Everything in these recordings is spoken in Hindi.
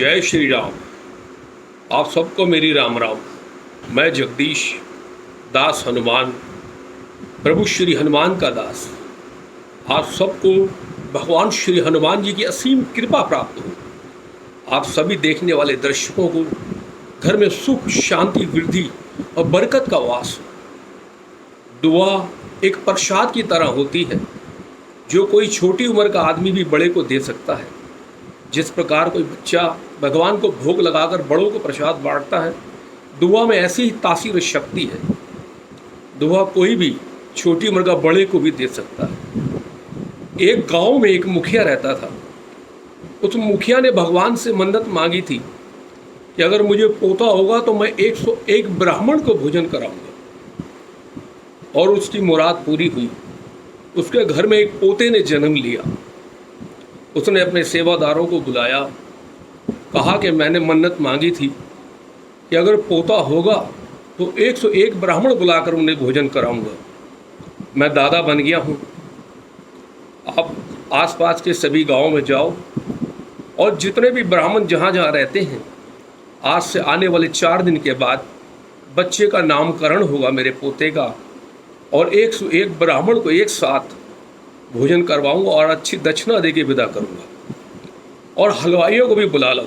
जय श्री राम। आप सबको मेरी राम राम। मैं जगदीश दास हनुमान, प्रभु श्री हनुमान का दास। आप सबको भगवान श्री हनुमान जी की असीम कृपा प्राप्त हो। आप सभी देखने वाले दर्शकों को घर में सुख शांति वृद्धि और बरकत का वास हो। दुआ एक प्रसाद की तरह होती है जो कोई छोटी उम्र का आदमी भी बड़े को दे सकता है। जिस प्रकार कोई बच्चा भगवान को भोग लगाकर बड़ों को प्रसाद बांटता है, दुआ में ऐसी ही तासीर और शक्ति है। दुआ कोई भी छोटी उम्र का बड़े को भी दे सकता है। एक गांव में एक मुखिया रहता था। उस मुखिया ने भगवान से मन्नत मांगी थी कि अगर मुझे पोता होगा तो मैं 101 ब्राह्मण को भोजन कराऊंगा, और उसकी मुराद पूरी हुई। उसके घर में एक पोते ने जन्म लिया। उसने अपने सेवादारों को बुलाया, कहा कि मैंने मन्नत मांगी थी कि अगर पोता होगा तो 101 ब्राह्मण बुलाकर उन्हें भोजन कराऊंगा। मैं दादा बन गया हूँ। आप आसपास के सभी गांवों में जाओ और जितने भी ब्राह्मण जहाँ जहाँ रहते हैं, आज से आने वाले 4 दिन के बाद बच्चे का नामकरण होगा मेरे पोते का, और 101 ब्राह्मण को एक साथ भोजन करवाऊंगा और अच्छी दक्षिणा देके विदा करूंगा, और हलवाइयों को भी बुला लो।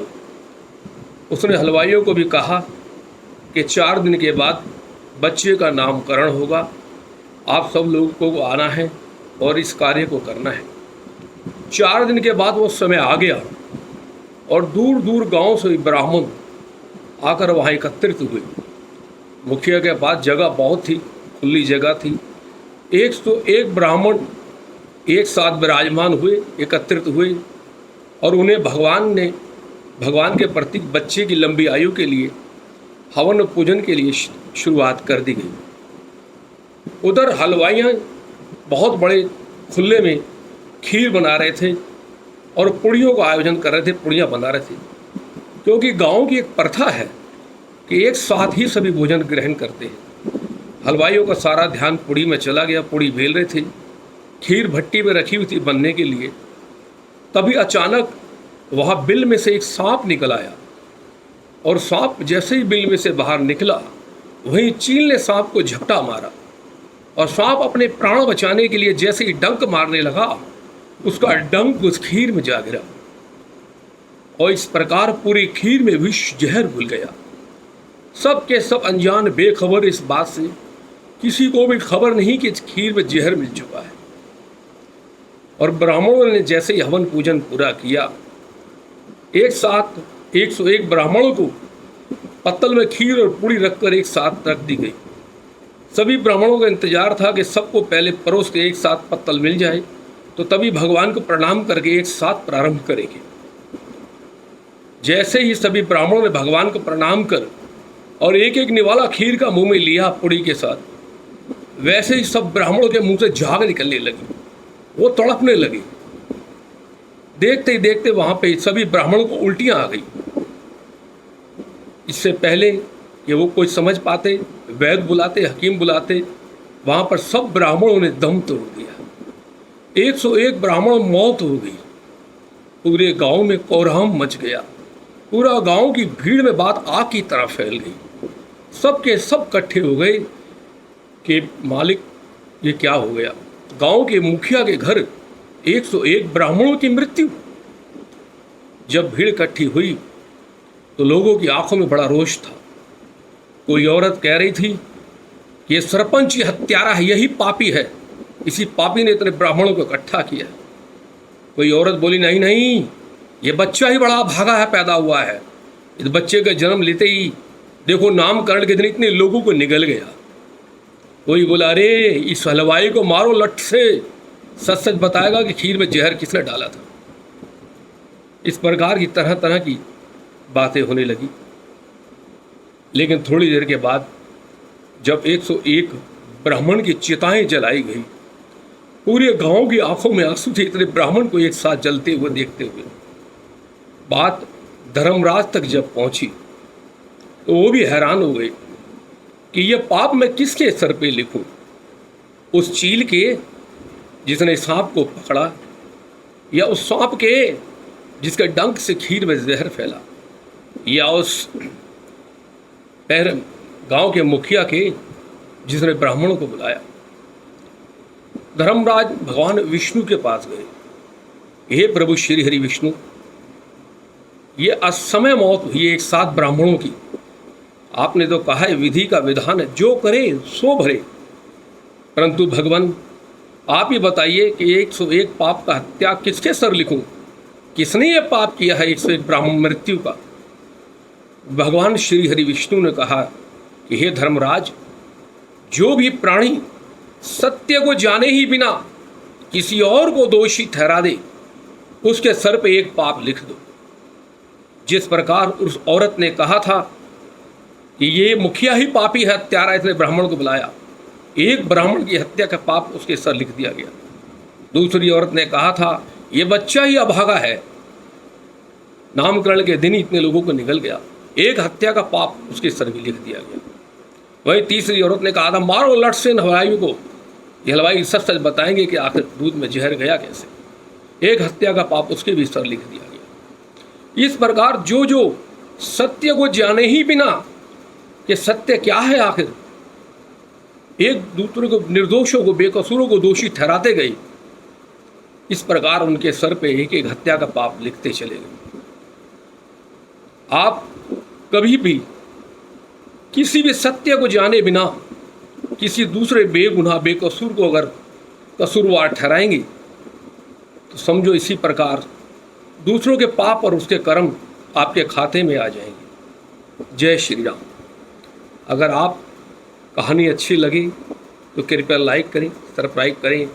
उसने हलवाइयों को भी कहा कि 4 दिन के बाद बच्चे का नामकरण होगा, आप सब लोगों को आना है और इस कार्य को करना है। 4 दिन के बाद वो समय आ गया और दूर दूर गांव से ब्राह्मण आकर वहाँ एकत्रित हुए। मुखिया के पास जगह बहुत थी, खुली जगह थी। 101 ब्राह्मण एक साथ विराजमान हुए, एकत्रित हुए, और उन्हें भगवान के प्रतीक बच्चे की लंबी आयु के लिए हवन पूजन के लिए शुरुआत कर दी गई। उधर हलवाइयाँ बहुत बड़े खुले में खीर बना रहे थे और पुड़ियों का आयोजन कर रहे थे, पुड़ियाँ बना रहे थे, क्योंकि गांव की एक प्रथा है कि एक साथ ही सभी भोजन ग्रहण करते हैं। हलवाइयों का सारा ध्यान पुड़ी में चला गया। पुड़ी बेल रहे थे, खीर भट्टी में रखी हुई थी बनने के लिए। तभी अचानक वहाँ बिल में से एक सांप निकल आया, और सांप जैसे ही बिल में से बाहर निकला, वहीं चील ने सांप को झपटा मारा, और सांप अपने प्राण बचाने के लिए जैसे ही डंक मारने लगा, उसका डंक उस खीर में जा गिरा, और इस प्रकार पूरी खीर में विष जहर घुल गया। सब के सब अनजान बेखबर इस बात से, किसी को भी खबर नहीं कि इस खीर में जहर मिल चुका है। और ब्राह्मणों ने जैसे ही हवन पूजन पूरा किया, एक साथ 101 ब्राह्मणों को पत्तल में खीर और पूड़ी रखकर एक साथ रख दी गई। सभी ब्राह्मणों का इंतजार था कि सबको पहले परोस के एक साथ पत्तल मिल जाए, तो तभी भगवान को प्रणाम करके एक साथ प्रारंभ करेंगे। जैसे ही सभी ब्राह्मणों ने भगवान को प्रणाम कर और एक एक निवाला खीर का मुंह में लिया पुड़ी के साथ, वैसे ही सब ब्राह्मणों के मुंह से झाग निकलने लगी, वो तड़पने लगे। देखते ही देखते वहां पे सभी ब्राह्मणों को उल्टियां आ गई। इससे पहले कि वो कोई समझ पाते, वैद्य बुलाते, हकीम बुलाते, वहां पर सब ब्राह्मणों ने दम तोड़ दिया। 101 ब्राह्मण मौत हो गई। पूरे गांव में कोहराम मच गया। पूरा गांव की भीड़ में बात आग की तरह फैल गई। सब के सब इकट्ठे हो गए कि मालिक ये क्या हो गया। गांव के मुखिया के घर 101 ब्राह्मणों की मृत्यु। जब भीड़ इकट्ठी हुई तो लोगों की आंखों में बड़ा रोष था। कोई औरत कह रही थी कि ये सरपंच ये हत्यारा है, यही पापी है, इसी पापी ने इतने ब्राह्मणों को इकट्ठा किया। कोई औरत बोली नहीं नहीं, ये बच्चा ही बड़ा भागा है, पैदा हुआ है। इस बच्चे का जन्म लेते ही देखो नामकरण के दिन इतने लोगों को निगल गया। कोई बोला अरे इस हलवाई को मारो लठ से, सच सच बताएगा कि खीर में जहर किसने डाला था। इस प्रकार की तरह तरह की बातें होने लगी। लेकिन थोड़ी देर के बाद जब 101 ब्राह्मण की चिताएं जलाई गई, पूरे गांव की आंखों में आंसू थे इतने ब्राह्मण को एक साथ जलते हुए देखते हुए। बात धर्मराज तक जब पहुंची तो वो भी हैरान हो गए कि यह पाप मैं किसके सर पे लिखूं, उस चील के जिसने सांप को पकड़ा, या उस सांप के जिसके डंक से खीर में जहर फैला। या उस पहले गांव के मुखिया के जिसने ब्राह्मणों को बुलाया। धर्मराज भगवान विष्णु के पास गए, हे प्रभु श्री हरि विष्णु, ये असमय मौत हुई एक साथ ब्राह्मणों की। आपने तो कहा है विधि का विधान है, जो करे सो भरे, परंतु भगवान आप ही बताइए कि 101 पाप का हत्या किसके सर लिखूं? किसने ये पाप किया है 101 ब्राह्मण मृत्यु का? भगवान श्री हरि विष्णु ने कहा कि हे धर्मराज, जो भी प्राणी सत्य को जाने ही बिना किसी और को दोषी ठहरा दे, उसके सर पे एक पाप लिख दो। जिस प्रकार उस औरत ने कहा था कि ये मुखिया ही पापी है, हत्यारा, इसने ब्राह्मण को बुलाया, एक ब्राह्मण की हत्या का पाप उसके सर लिख दिया गया। दूसरी औरत ने कहा था ये बच्चा ही अभागा है, नामकरण के दिन ही इतने लोगों को निकल गया, एक हत्या का पाप उसके सर भी लिख दिया गया। वही तीसरी औरत ने कहा था मारो लट से हलवाई को, ये हलवाई सच सच बताएंगे कि आखिर दूध में जहर गया कैसे, एक हत्या का पाप उसके भी सर लिख दिया गया। इस प्रकार जो जो सत्य को जाने ही बिना कि सत्य क्या है आखिर, एक दूसरे को, निर्दोषों को, बेकसूरों को दोषी ठहराते गए, इस प्रकार उनके सर पे एक एक हत्या का पाप लिखते चले गए। आप कभी भी किसी भी सत्य को जाने बिना किसी दूसरे बेगुनाह बेकसूर को अगर कसूरवार ठहराएंगे तो समझो इसी प्रकार दूसरों के पाप और उसके कर्म आपके खाते में आ जाएंगे। जय श्री राम। अगर आप कहानी अच्छी लगी तो कृपया लाइक करें, सब्सक्राइब करें,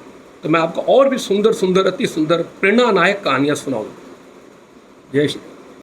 तो मैं आपको और भी सुंदर सुंदर, अति सुंदर, प्रेरणादायक कहानियाँ सुनाऊँ। जय श्री राम।